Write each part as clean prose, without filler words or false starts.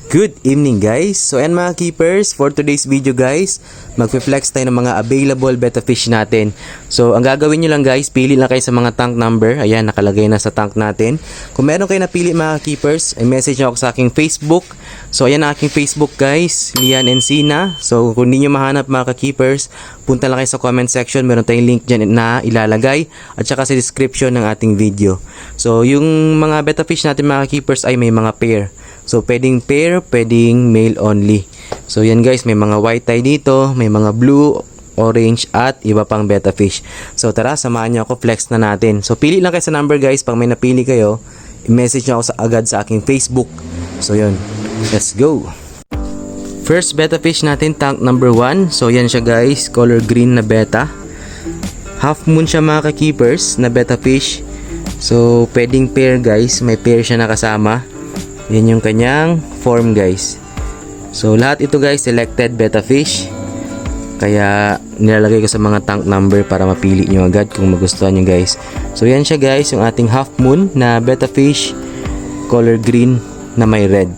Good evening guys! So ayan mga keepers, for today's video guys, magpe-flex tayo ng mga available betta fish natin. So ang gagawin nyo lang guys, pili lang kayo sa mga tank number. Ayan, nakalagay na sa tank natin. Kung meron kayo napili mga keepers, ay message nyo ako sa aking Facebook. So ayan ang aking Facebook guys, Lian Encina. So kung hindi nyo mahanap mga keepers, punta lang kayo sa comment section. Meron tayong link dyan na ilalagay at saka sa description ng ating video. So yung mga betta fish natin mga keepers ay may mga pair. So, pwedeng pair, pwedeng male only. So, yan guys, may mga white tie dito, may mga blue, orange, at iba pang betta fish. So, tara, samahan nyo ako, flex na natin. So, pili lang kayo sa number guys. Pag may napili kayo, i-message nyo ako agad sa aking Facebook. So, yun. Let's go! First betta fish natin, tank number 1. So, yan siya guys, color green na betta. Half moon siya mga ka-keepers na betta fish. So, pwedeng pair guys. May pair siya nakasama. Yan yung kanyang form guys. So lahat ito guys selected betta fish. Kaya nilalagay ko sa mga tank number para mapili nyo agad kung magustuhan nyo guys. So yan siya guys, yung ating half moon na betta fish, color green na may red.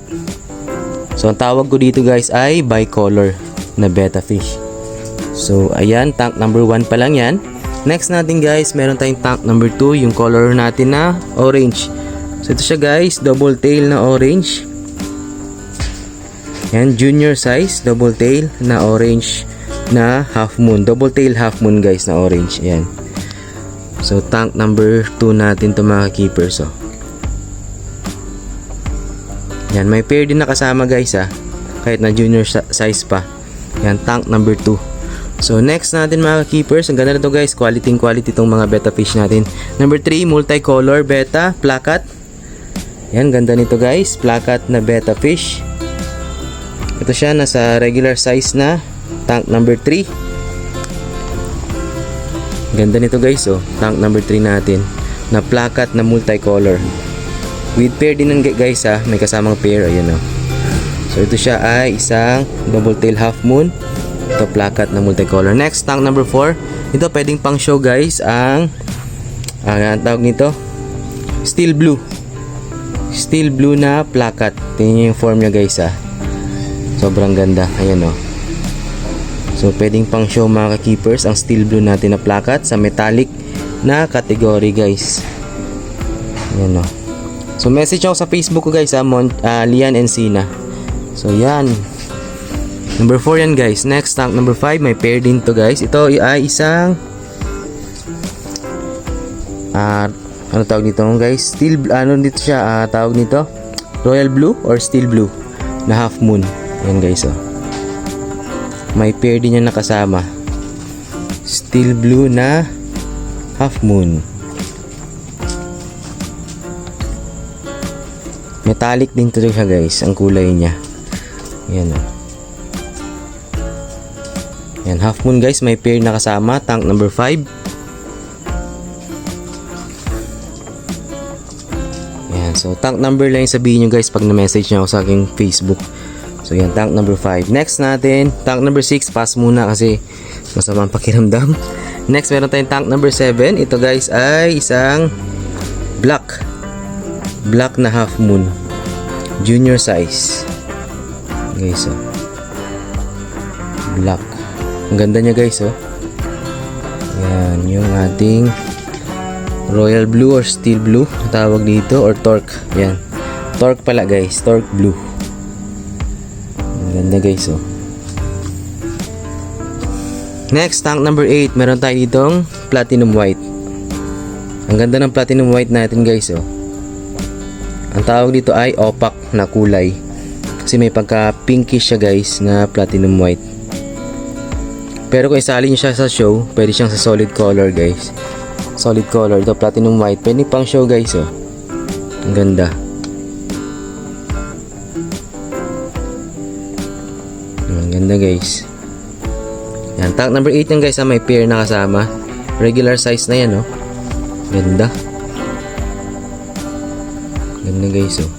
So ang tawag ko dito guys ay bicolor na betta fish. So ayan, tank number 1 pa lang yan. Next natin guys, meron tayong tank number 2, yung color natin na orange. So ito siya guys, double tail na orange. Yan, junior size, double tail na orange na half moon. Double tail half moon guys na orange. Yan. So tank number 2 natin to mga keepers. Oh. Yan, may pair din nakasama guys kahit na junior size pa. Yan, tank number 2. So next natin mga keepers, ang ganda na to guys, quality tong mga betta fish natin. Number 3, multicolor betta plakat. Yan, ganda nito guys, plakat na betta fish. Ito siya, nasa regular size na, tank number 3. Ganda nito guys, oh, tank number 3 natin, na plakat na multicolor. With pair din ng guys may kasamang pair, ayan oh. So ito siya ay isang double tail half moon. Ito plakat na multicolor. Next, tank number 4. Ito pwedeng pang show guys, ang tawag nito, steel blue. Steel blue na plakat. Tingnan nyo yung form nya guys sobrang ganda. Ayan o. So pwedeng pang show mga ka-keepers ang steel blue natin na plakat sa metallic na category guys. Ayan o. So message ako sa Facebook ko guys Lian Encina. So yan. Number 4 yan guys. Next, tank number 5. May pair din to guys. Ito ay isang ano tawag nito guys? Steel, dito siya, tawag nito royal blue or steel blue na half moon. Yan guys oh. May pair din yan nakasama. Steel blue na half moon. Metallic din to siya guys, ang kulay niya. Yan oh. Yan, half moon guys, may pair nakasama, tank number 5. So, tank number lang yung sabihin nyo guys pag na-message nyo ako sa aking Facebook. So, yan, tank number 5. Next natin, tank number 6. Pass muna kasi masamang pakiramdam. Next, meron tayong tank number 7. Ito guys ay isang black. Black na half moon. Junior size. Guys, oh. Black. Ang ganda niya guys, oh. Yan, yung ating royal blue or steel blue tawag dito, or torque. Yan, torque pala guys, torque blue. Ang ganda guys oh. Next, tank number 8. Meron tayo ditong platinum white. Ang ganda ng platinum white natin guys oh. Ang tawag dito ay opaque na kulay kasi may pagka pinkish siya guys na platinum white. Pero kung isali nyo siya sa show, pwede siyang sa solid color guys. Solid color, ito platinum white. Pwede pang show guys oh. Ang ganda. Ang ganda guys. Yan, tank number 8 yan guys may pair na kasama. Regular size na yan oh. Ganda. Ganda guys oh.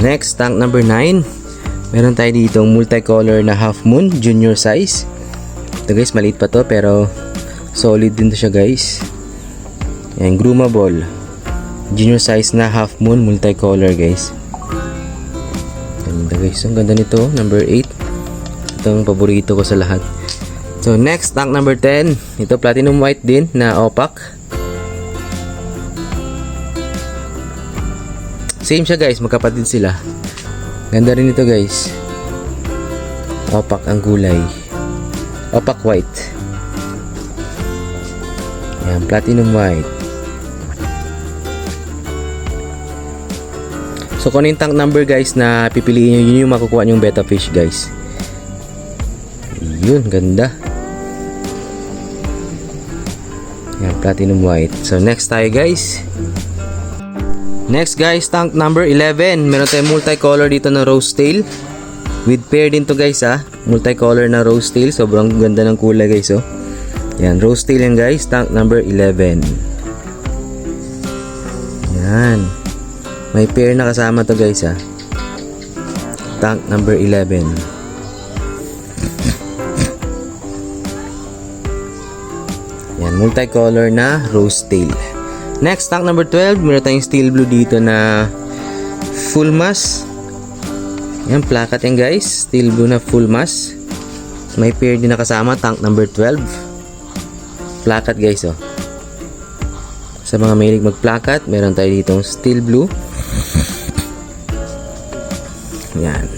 Next, tank number 9. Meron tayo ditong multicolor na half moon, junior size. Ito guys, maliit pa to pero solid din to siya guys. Yan, groomable. Junior size na half moon multicolor guys. Ganda guys. Ang ganda nito. Number 8. Itong paborito ko sa lahat. So next, tank number 10. Ito platinum white din na opaque. Same siya guys. Magkapatid sila. Ganda rin ito guys. Opaque ang kulay. Opaque white. Yan. Platinum white. So kung ano yung tank number guys na pipiliin nyo, yun yung makukuha nyong betta fish guys. Yun, ganda. Yan, platinum white. So next tayo guys. Next guys, tank number 11. Meron tayong multicolor dito na rose tail. With pair din to guys ha. Multicolor na rose tail. Sobrang ganda ng kulay guys oh. Yan, rose tail yan guys. Tank number 11. Yan. May pair na kasama to guys ha. Tank number 11. Yan, multicolor na rose tail. Next, tank number 12. Meron tayong steel blue dito na full mass. Yan, plakat yan guys. Steel blue na full mass. May pair din na kasama. Tank number 12. Plakat guys oh. Sa mga mahilig magplakat, meron tayo ditong steel blue. Yan.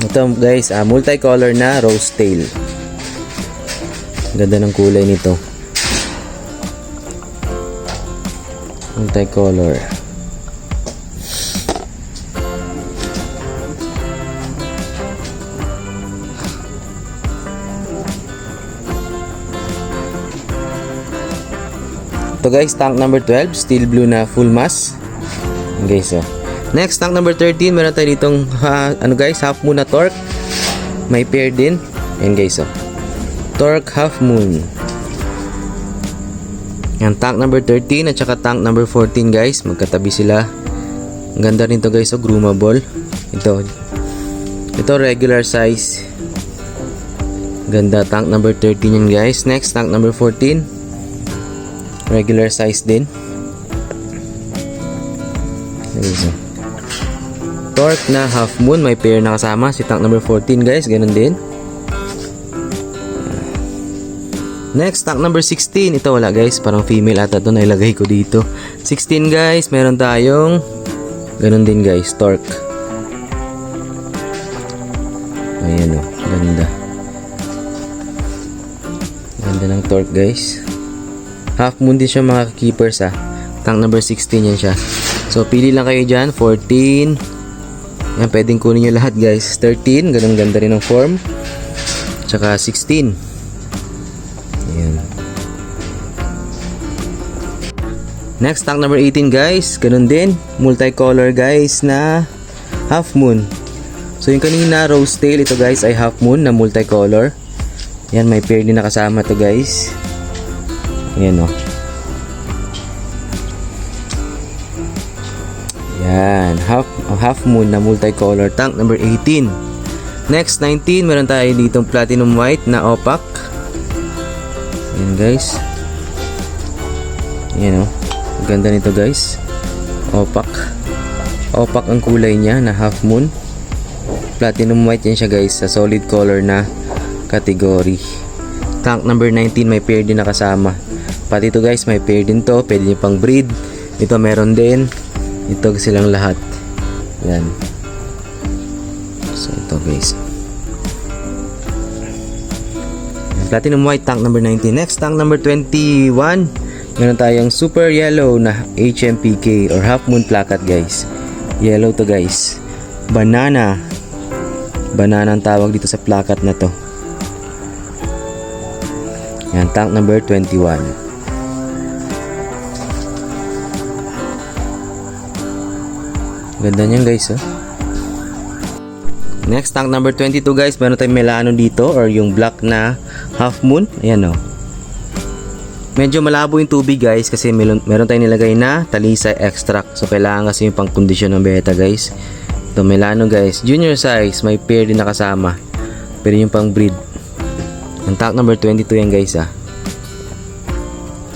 Ito guys, multicolor na rose tail. Ganda ng kulay nito. Multicolor. Ito guys, tank number 12, steel blue na full mass. Guys, oh. Next, tank number 13, meron tayo ditong ano guys, half moon na torque. May pair din. Ayan guys, oh. Torque half moon. Yan, tank number 13 at saka tank number 14 guys. Magkatabi sila. Ang ganda rin to guys, oh, groomable. Ito regular size. Ganda, tank number 13 yan guys. Next, tank number 14. Regular size din. Torque na half moon, may pair na kasama si tank number 14 guys, ganun din. Next, tank number 16. Ito wala guys, parang female ata ito, nailagay ko dito. 16 guys, meron tayong ganun din guys, torque. Ayan o, ganda. Ganda ng torque guys. Half moon din siya mga keepers ha. Tank number 16 yan siya. So pili lang kayo dyan, 14. Yan, pwedeng kunin nyo lahat guys. 13, ganun ganda rin ng form. Tsaka 16. Ayan. Next, tank number 18 guys. Ganun din, multicolor guys na half moon. So yung kanina rose tail, ito guys ay half moon na multicolor. Yan, may pair din nakasama to guys. Ayan o. Yan, half moon na multicolor, tank number 18. Next, 19, meron tayo ditong platinum white na opaque. Yan guys. Yan o. Ganda nito guys. Opaque. Opaque ang kulay niya na half moon. Platinum white yan siya guys, sa solid color na category. Tank number 19, may pair din nakasama. Pati ito guys, may pair din to. Pwede nyo pang breed. Ito meron din. Ito silang lahat. Yan. So ito guys. Platinum white, tank number 19. Next, tank number 21. Meron tayong super yellow na HMPK or half moon plakat guys. Yellow to guys. Banana. Banana ang tawag dito sa plakat na to. Yan, tank number 21. Ganda niyan guys oh. Next, tank number 22 guys. Meron tayong melano dito or yung black na half moon. Ayan oh. Medyo malabo yung tubig guys kasi meron tayong nilagay na talisay extract. So kailangan kasi yung pang kondisyon ng beta guys. Ito melano guys. Junior size. May pair din nakasama. Pero yung pang breed. Ang tank number 22 yan guys ah.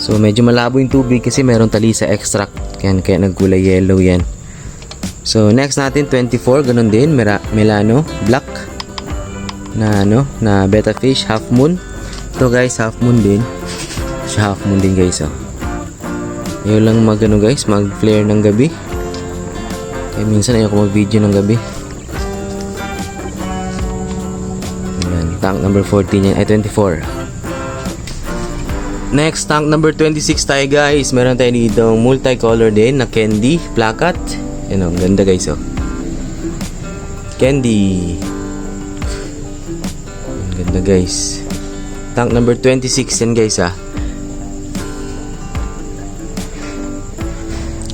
So medyo malabo yung tubig kasi meron talisa extract. Kaya nagkulay yellow yan. So next natin 24, ganun din, Melano Black na na betta fish, half moon. Ito guys, half moon din. Siya half moon din guys, oh. Ayaw lang guys, mag-flare ng gabi. Kaya minsan ayaw ko mag-video ng gabi. Ayan, tank number 14 yan, ay 24. Next, tank number 26 tayo guys. Meron tayo dito multicolor din na candy, plakat. Yan o, ganda guys, oh. Candy. Ang ganda guys. Tank number 26 yan guys, ah.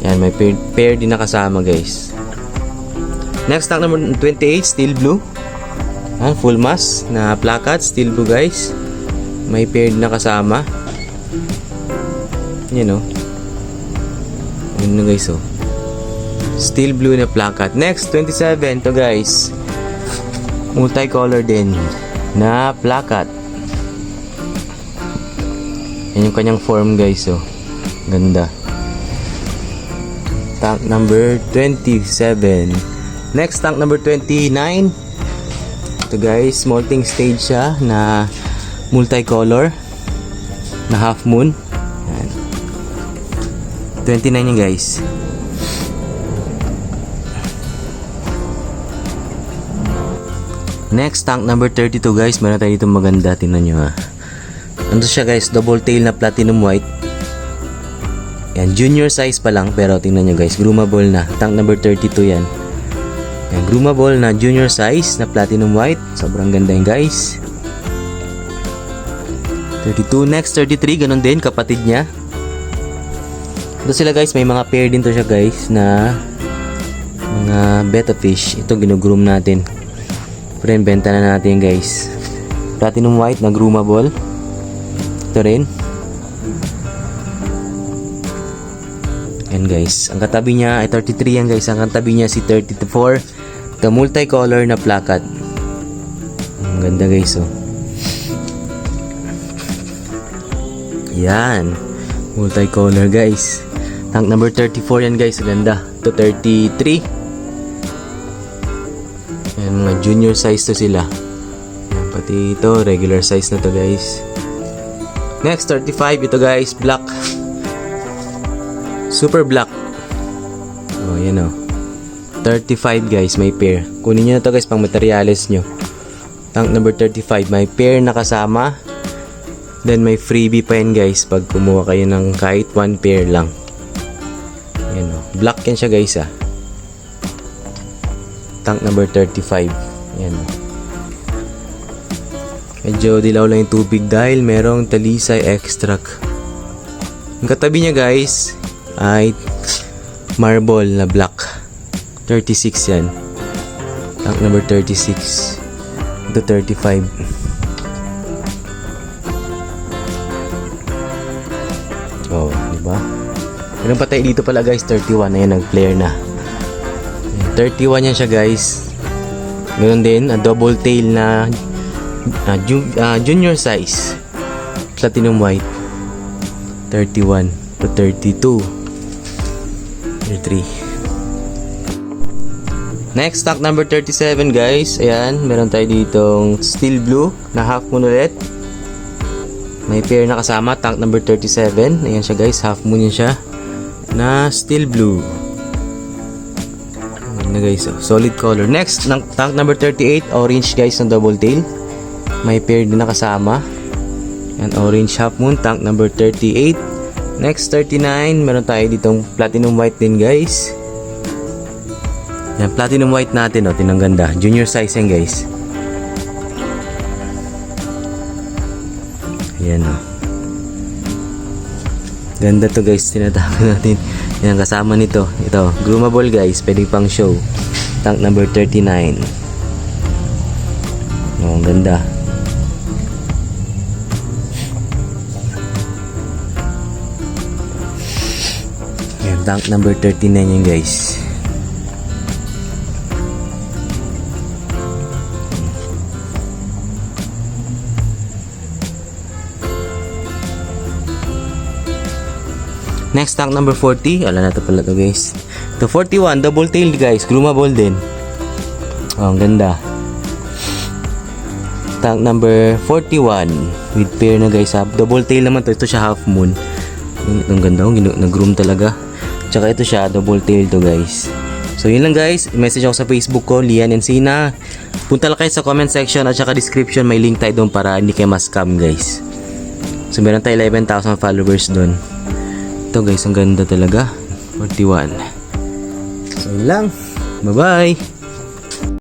Yan, may pair din nakasama guys. Next, tank number 28, steel blue. Full mass na plakat, steel blue guys. May pair din nakasama. Yan o. Yan na guys, oh. Steel blue na plakat. Next, 27 to guys. Multicolor din na plakat. Yan yung kanyang form guys, oh. Ganda. Tank number 27. Next, tank number 29. Ito guys, molting stage siya na multicolor na half moon. Yan. 29 yun guys. Next, tank number 32 guys. Meron tayo dito maganda. Tingnan nyo, ha. Ano siya guys, double tail na platinum white. Yan, junior size pa lang. Pero tingnan nyo guys, groomable na. Tank number 32 yan. Yan, groomable na junior size na platinum white. Sobrang ganda yun guys. 32. Next, 33. Ganon din, kapatid niya. Ito sila guys, may mga pair din to siya guys na mga betta fish. Ito ginugroom natin. Pero benta na natin guys. Platinum white na groomable. Ito rin. Yan guys. Ang katabi niya ay 33 yan guys. Ang katabi niya si 34. Ito multicolor na plakat. Ang ganda guys, oh. Yan. Multicolor guys. Tank number 34 yan guys. Ganda. Ito 33. Yan, mga junior size to sila. Yan, pati ito regular size na to guys. Next, 35. Ito guys, black. Super black. Oh, yan oh. 35 guys, may pair. Kunin nyo na to guys pang materials nyo. Tank number 35. May pair na kasama. Then may freebie pa yan guys pag kumuha kayo ng kahit one pair lang. Yan oh. Black yan siya guys, ah. Tank number 35. Yan. Medyo dilaw lang yung tubig dahil merong talisay extract. Ang katabi niya guys ay marble na black. 36 yan. Tank number 36. Ito 35. Oh, diba? Meron pa tayo dito pala guys, 31. Ayan, nag-flare na. 31 yan siya guys. Ganoon din, a double tail na junior size platinum white. 31 to 32. 33. Next, stock number 37 guys. Ayan, meron tayo ditong steel blue na half moon ulit. May pair na kasama, tank number 37. Ayan siya guys, half moon yun siya na steel blue. Ayan na guys, oh, solid color. Next, tank number 38, orange guys na double tail. May pair din na kasama. Ayan, orange half moon, tank number 38. Next, 39, meron tayo ditong platinum white din guys. Yan, platinum white natin, oh, tinang ganda. Junior size yan guys. Ayan, oh. Ganda to guys, tinatago natin. Yan, kasama nito. Ito, groomable guys, pwede pang show. Tank number 39. Oh, ang ganda. Yan, tank number 39 yan guys. Next tank number 40. Ala na to pala to guys. To 41, double tail guys. Groomable din. Oh, ang ganda. Tank number 41 with pair na guys ha. Double tail naman to. Ito siya half moon. Ang ganda. Nag-groom talaga. Tsaka ito siya double tail to guys. So yun lang guys. Message ako sa Facebook ko, Lian Encina. Punta lang kayo sa comment section at saka description. May link tayo doon para hindi kayo ma-scam guys. So meron tayo 11,000 followers doon. Ito guys, ang ganda talaga. 41. So yun lang. Bye bye.